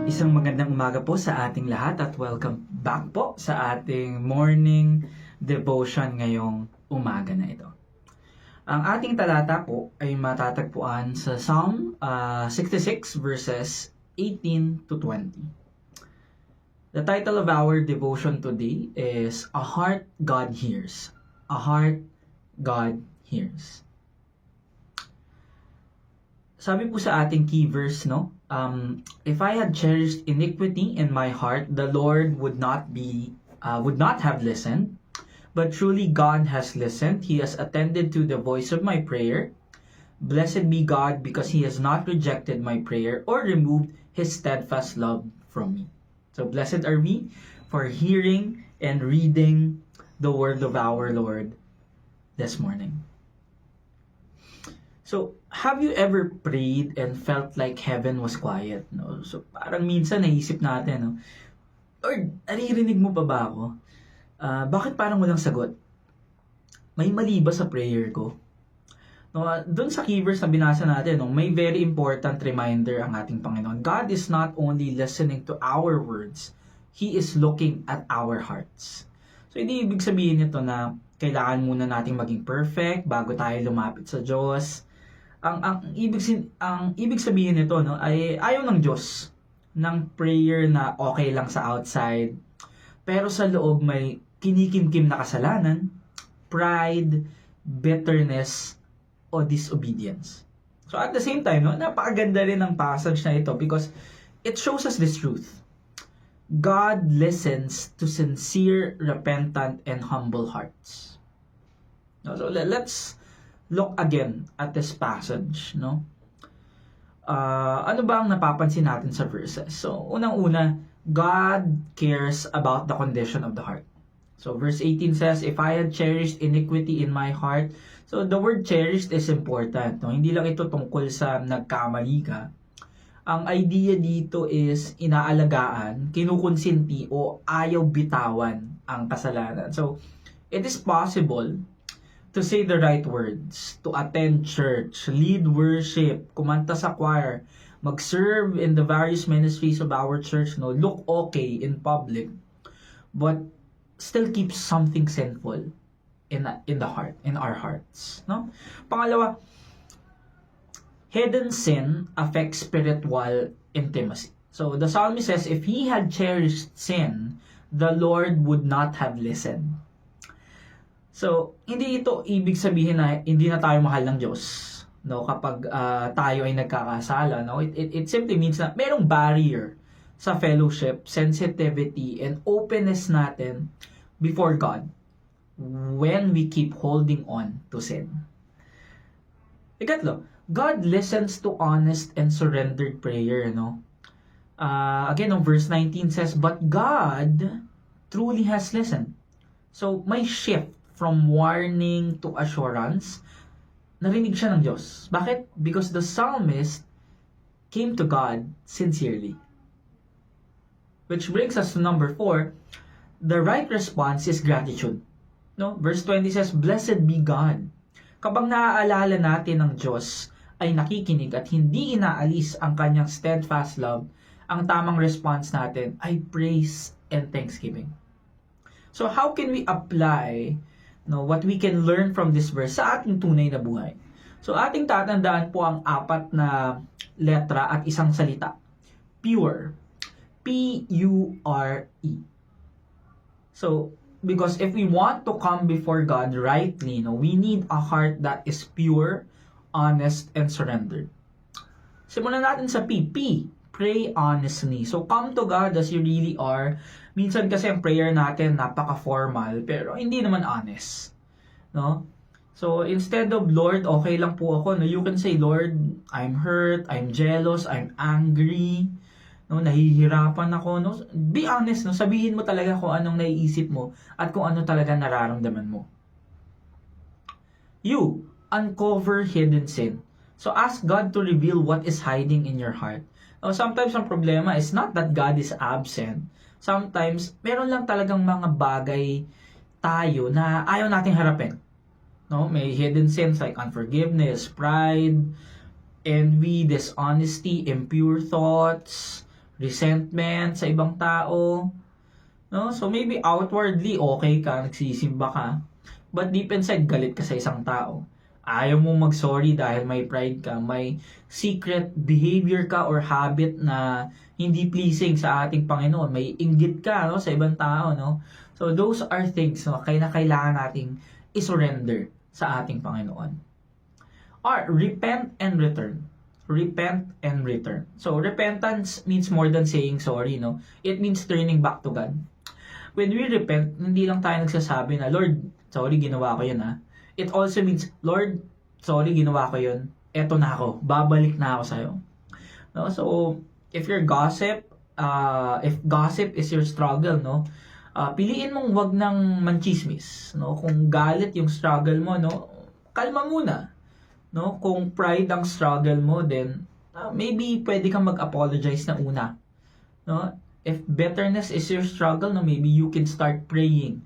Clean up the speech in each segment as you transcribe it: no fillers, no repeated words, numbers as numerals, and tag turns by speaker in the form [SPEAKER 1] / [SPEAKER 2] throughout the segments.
[SPEAKER 1] Isang magandang umaga po sa ating lahat at welcome back po sa ating morning devotion ngayong umaga na ito. Ang ating talata po ay matatagpuan sa Psalm 66 verses 18 to 20. The title of our devotion today is A Heart God Hears. A Heart God Hears. Sabi po sa ating key verse, no? If I had cherished iniquity in my heart, the Lord would not have listened. But truly God has listened. He has attended to the voice of my prayer. Blessed be God because He has not rejected my prayer or removed His steadfast love from me. So blessed are we for hearing and reading the word of our Lord this morning. So, have you ever prayed and felt like heaven was quiet? No? So, parang minsan naisip natin, no? Lord, naririnig mo pa ba ako? Bakit parang walang sagot? May mali ba sa prayer ko? No, doon sa key verse na binasa natin, no, may very important reminder ang ating Panginoon. God is not only listening to our words, He is looking at our hearts. So, hindi ibig sabihin nito na kailangan muna nating maging perfect bago tayo lumapit sa Diyos. Ang ibig sabihin nito, no, ay ayaw ng Diyos ng prayer na okay lang sa outside, pero sa loob may kinikimkim na kasalanan, pride, bitterness, o disobedience. So at the same time, no, napakaganda rin ng passage na ito because it shows us this truth. God listens to sincere, repentant, and humble hearts. So let's look again at this passage, no? Ano ba ang napapansin natin sa verses? So, unang-una, God cares about the condition of the heart. So, verse 18 says, if I had cherished iniquity in my heart. So, the word cherished is important, no? Hindi lang ito tungkol sa nagkamali ka. Ang idea dito is inaalagaan, kinukonsinti o ayaw bitawan ang kasalanan. So, it is possible to say the right words, to attend church, lead worship, kumanta sa choir, mag-serve in the various ministries of our church, no, look okay in public, but still keep something sinful in the heart, in our hearts, no? Pangalawa, hidden sin affects spiritual intimacy. So the psalmist says, if he had cherished sin, the Lord would not have listened. So, hindi ito ibig sabihin na hindi na tayo mahal ng Diyos, no, kapag tayo ay nagkakasala, no? It simply means na merong barrier sa fellowship, sensitivity, and openness natin before God when we keep holding on to sin. Ikatlo, God listens to honest and surrendered prayer, no? Again, verse 19 says, but God truly has listened. So, may shift from warning to assurance, narinig siya ng Diyos. Bakit? Because the psalmist came to God sincerely. Which brings us to number 4, the right response is gratitude. No? Verse 20 says, blessed be God. Kapag naaalala natin ng Diyos ay nakikinig at hindi inaalis ang kanyang steadfast love, ang tamang response natin ay praise and thanksgiving. So how can we apply, no, what we can learn from this verse sa ating tunay na buhay? So ating tatandaan po ang 4 na letra at isang salita. Pure. P-U-R-E. So, because if we want to come before God rightly, no, we need a heart that is pure, honest, and surrendered. Simulan natin sa P. P. Pray honestly. So, come to God as you really are. Minsan kasi ang prayer natin napaka-formal, pero hindi naman honest. No? So, instead of, Lord, okay lang po ako, no, you can say, Lord, I'm hurt, I'm jealous, I'm angry, no, nahihirapan ako. No? Be honest, no? Sabihin mo talaga kung anong naiisip mo at kung ano talaga nararamdaman mo. You, uncover hidden sin. So, ask God to reveal what is hiding in your heart. Now, sometimes ang problema is not that God is absent. Sometimes, meron lang talagang mga bagay tayo na ayaw nating harapin. No? May hidden sins like unforgiveness, pride, envy, dishonesty, impure thoughts, resentment sa ibang tao, no? So maybe outwardly okay ka, nagsisimba ka, but deep inside galit ka sa isang tao. Ayaw mo mag-sorry dahil may pride ka, may secret behavior ka or habit na hindi pleasing sa ating Panginoon. May inggit ka, no, sa ibang tao, no? So those are things, no, na kailangan nating isurrender sa ating Panginoon. Or repent and return. Repent and return. So repentance means more than saying sorry, no? It means turning back to God. When we repent, hindi lang tayo nagsasabi na, Lord, sorry, ginawa ko yun, ha? It also means, Lord, sorry, ginawa ko yun. Eto na ako. Babalik na ako sa'yo. No? So, if you're gossip, if gossip is your struggle, no? Piliin mong wag nang manchismis, no? Kung galit yung struggle mo, no? Kalma muna. No? Kung pride ang struggle mo, then maybe pwede kang mag-apologize na una. No? If bitterness is your struggle, no, maybe you can start praying,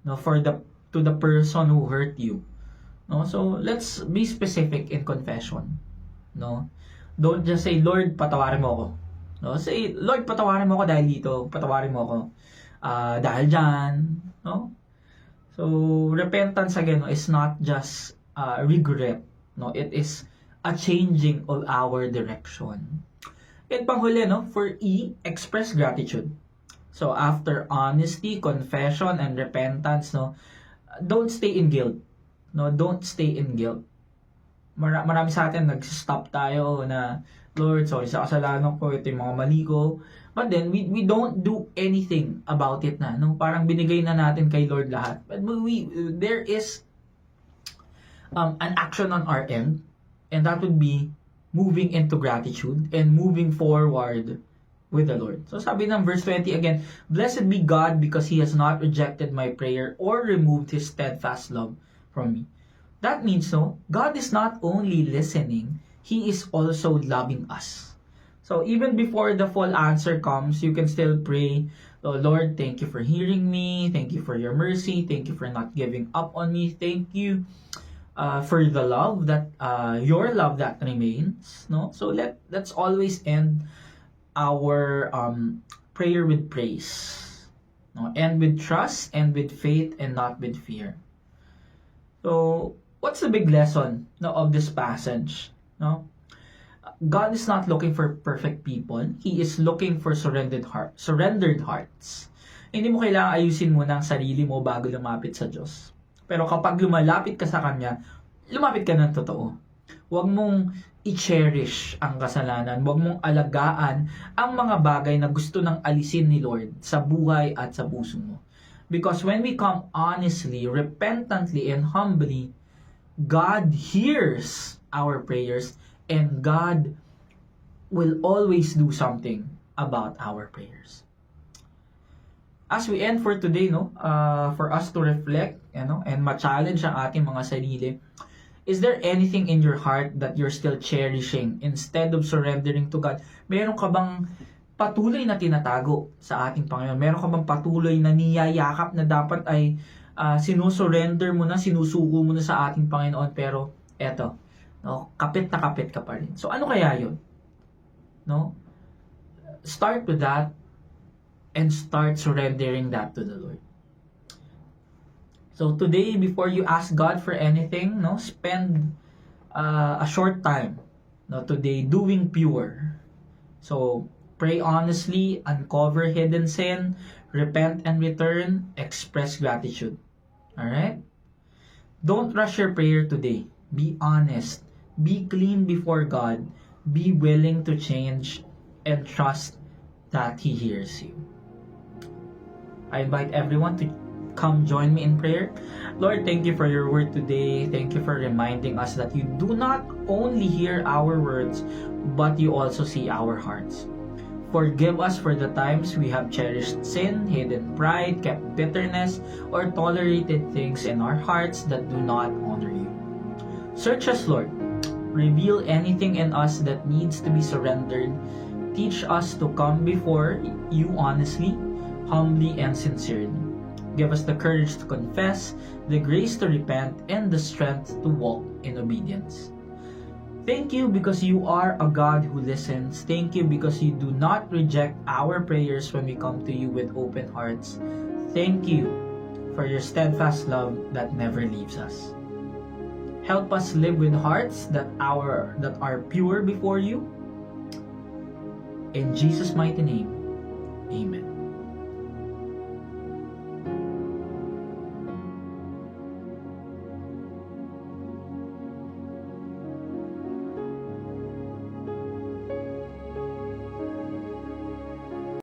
[SPEAKER 1] no, to the person who hurt you. No? So, let's be specific in confession. No? Don't just say, Lord, patawarin mo ako. No? Say, Lord, patawarin mo ako dahil dito. Patawarin mo ako dahil dyan. No? So, repentance again, no, is not just regret. No? It is a changing of our direction. And panghuli, no, for E, express gratitude. So, after honesty, confession, and repentance, no, don't stay in guilt. No, don't stay in guilt. Marami sa atin nag-stop tayo na, Lord, sorry sa kasalanan ko, ito yung mga mali ko. But then, we don't do anything about it na. No? Parang binigay na natin kay Lord lahat. But there is an action on our end, and that would be moving into gratitude and moving forward with the Lord. So sabi ng verse 20 again, Blessed be God because He has not rejected my prayer or removed His steadfast love from me. That means, no, God is not only listening, He is also loving us. So even before the full answer comes, you can still pray, oh, Lord, thank you for hearing me. Thank you for your mercy. Thank you for not giving up on me. Thank you for the love that, your love that remains. No? So let's always end our prayer with praise. No? And with trust and with faith and not with fear. So, what's the big lesson, no, of this passage? No? God is not looking for perfect people. He is looking for surrendered hearts. Hindi mo kailangan ayusin muna ang sarili mo bago lumapit sa Diyos. Pero kapag lumalapit ka sa Kanya, lumapit ka ng totoo. Huwag mong i-cherish ang kasalanan. Huwag mong alagaan ang mga bagay na gusto nang alisin ni Lord sa buhay at sa puso mo. Because when we come honestly, repentantly, and humbly, God hears our prayers and God will always do something about our prayers. As we end for today, no, for us to reflect, and ma-challenge ang ating mga sarili, is there anything in your heart that you're still cherishing instead of surrendering to God? Meron ka bang patuloy na tinatago sa ating Panginoon? Meron ka bang patuloy na niyayakap na dapat ay sinusurrender mo na, sinusuko mo na sa ating Panginoon, pero eto, no, kapit na kapit ka pa rin. So ano kaya yun? No? Start with that and start surrendering that to the Lord. So today, before you ask God for anything, no, spend a short time, no, today doing pure. So pray honestly, uncover hidden sin, repent and return, express gratitude. Alright? Don't rush your prayer today. Be honest. Be clean before God. Be willing to change and trust that He hears you. I invite everyone to come join me in prayer. Lord, thank you for your word today. Thank you for reminding us that you do not only hear our words, but you also see our hearts. Forgive us for the times we have cherished sin, hidden pride, kept bitterness, or tolerated things in our hearts that do not honor you. Search us, Lord. Reveal anything in us that needs to be surrendered. Teach us to come before you honestly, humbly, and sincerely. Give us the courage to confess, the grace to repent, and the strength to walk in obedience. Thank you because you are a God who listens. Thank you because you do not reject our prayers when we come to you with open hearts. Thank you for your steadfast love that never leaves us. Help us live with hearts that are pure before you. In Jesus' mighty name, amen.